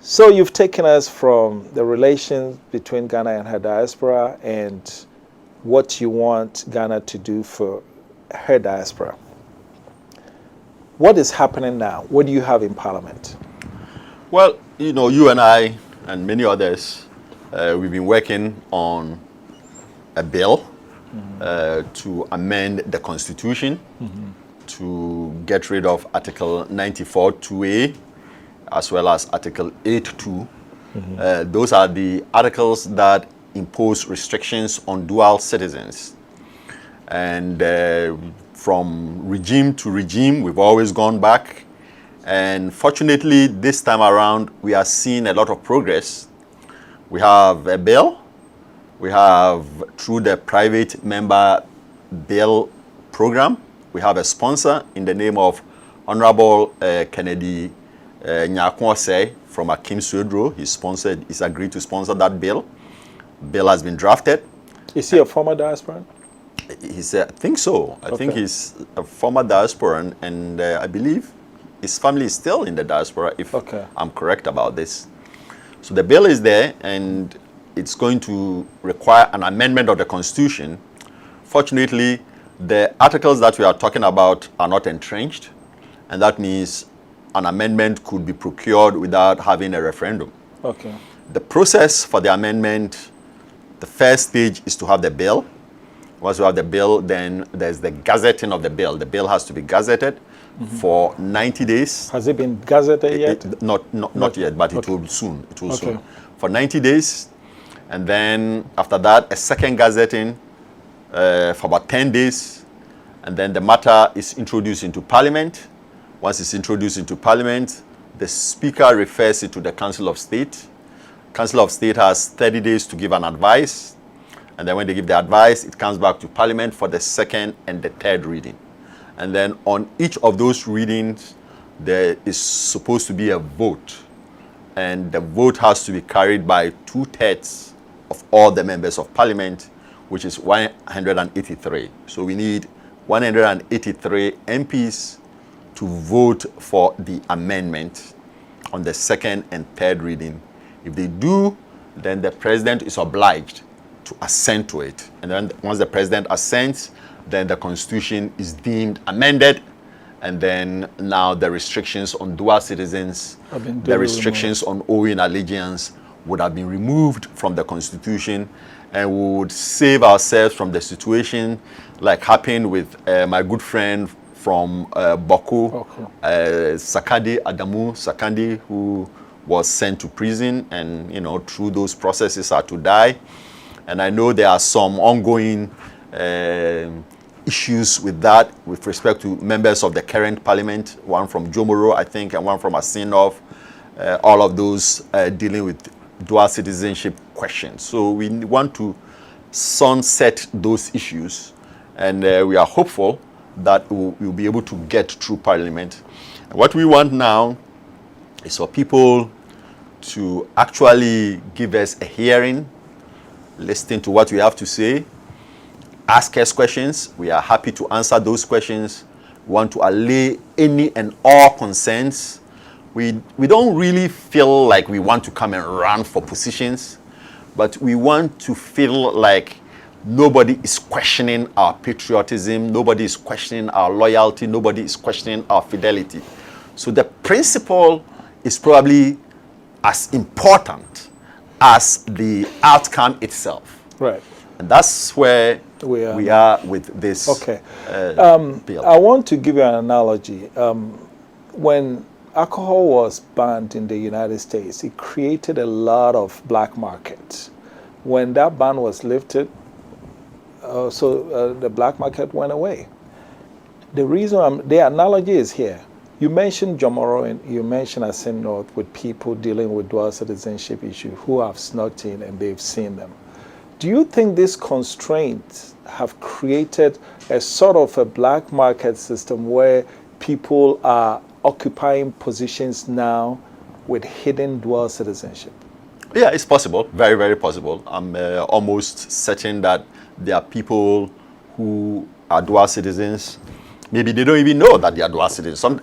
So you've taken us from the relations between Ghana and her diaspora and what you want Ghana to do for her diaspora. What is happening now? What do you have in Parliament? Well, you and I and many others, we've been working on a bill to amend the Constitution to get rid of Article 94 2A as well as Article 82. Those are the articles that impose restrictions on dual citizens. And from regime to regime, we've always gone back. And fortunately, this time around, we are seeing a lot of progress. We have a bill. We have, through the private member bill program, we have a sponsor in the name of Honorable Kennedy Nyakwose from Akim Suedro. He's agreed to sponsor that bill. Bill has been drafted. Is he a former diasporan? I think so. I think he's a former diasporan, and I believe his family is still in the diaspora, if I'm correct about this. So the bill is there, and it's going to require an amendment of the Constitution. Fortunately, the articles that we are talking about are not entrenched, and that means an amendment could be procured without having a referendum. The process for the amendment, the first stage is to have the bill. Once we have the bill, then there's the gazetting of the bill. The bill has to be gazetted for 90 days. Has it been gazetted yet? Not yet, but it will soon. It will soon. For 90 days. And then after that, a second gazetting for about 10 days. And then the matter is introduced into Parliament. Once it's introduced into Parliament, the Speaker refers it to the Council of State. Council of State has 30 days to give an advice. And then when they give the advice, it comes back to Parliament for the second and the third reading. And then on each of those readings, there is supposed to be a vote. And the vote has to be carried by 2/3 of all the members of Parliament, which is 183. So we need 183 MPs to vote for the amendment on the second and third reading. If they do, then the president is obliged to assent to it. And then once the president assents, then the Constitution is deemed amended. And then now the restrictions on dual citizens, the restrictions on owing allegiance would have been removed from the Constitution, and we would save ourselves from the situation like happened with my good friend from Boko, Sakandi Adamu Sakandi, who was sent to prison and, through those processes had to die. And I know there are some ongoing issues with that with respect to members of the current parliament, one from Jomoro, I think, and one from Asinov, all of those dealing with dual citizenship questions. So we want to sunset those issues, and we are hopeful that we'll be able to get through Parliament. And what we want now is for people to actually give us a hearing, listen to what we have to say, ask us questions. We are happy to answer those questions. We want to allay any and all concerns. We don't really feel like we want to come and run for positions, but we want to feel like nobody is questioning our patriotism, nobody is questioning our loyalty, nobody is questioning our fidelity. So the principle is probably as important as the outcome itself. Right. And that's where we are with this bill. I want to give you an analogy. When alcohol was banned in the United States, it created a lot of black markets. When that ban was lifted, the black market went away. The analogy is here. You mentioned Jomoro and you mentioned Asim North with people dealing with dual citizenship issues who have snuck in and they've seen them. Do you think these constraints have created a sort of a black market system where people are occupying positions now with hidden dual citizenship? Yeah, it's possible. Very, very possible. I'm almost certain that there are people who are dual citizens Maybe they don't even know that they are dual citizens.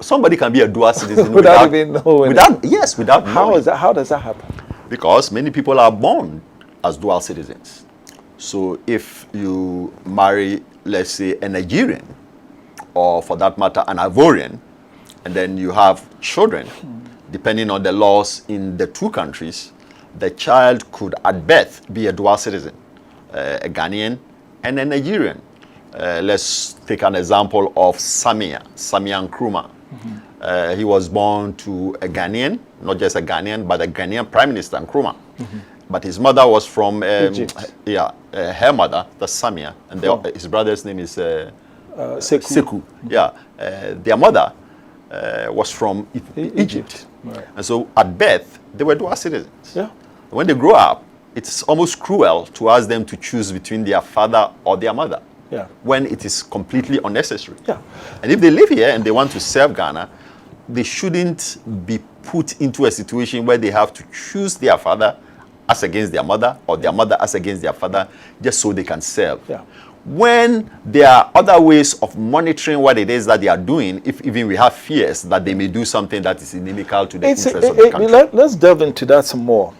Somebody can be a dual citizen without even knowing. Without knowing. How is that? How does that happen? Because many people are born as dual citizens. So if you marry, let's say, a Nigerian, or for that matter, an Ivorian, and then you have children, depending on the laws in the two countries, the child could at birth be a dual citizen, a Ghanaian and a Nigerian. Let's take an example of Samia Nkrumah. He was born to a Ghanaian, not just a Ghanaian, but a Ghanaian Prime Minister, Nkrumah. But his mother was from Egypt. Her mother, the Samia, and his brother's name is Sekou. Yeah, their mother was from Egypt. Right. And so at birth, they were dual citizens. Yeah. When they grow up, it's almost cruel to ask them to choose between their father or their mother. Yeah. When it is completely unnecessary. Yeah. And if they live here and they want to serve Ghana, they shouldn't be put into a situation where they have to choose their father as against their mother, or their mother as against their father, just so they can serve. Yeah. When there are other ways of monitoring what it is that they are doing, if even we have fears that they may do something that is inimical to the interests of the country. Let's delve into that some more.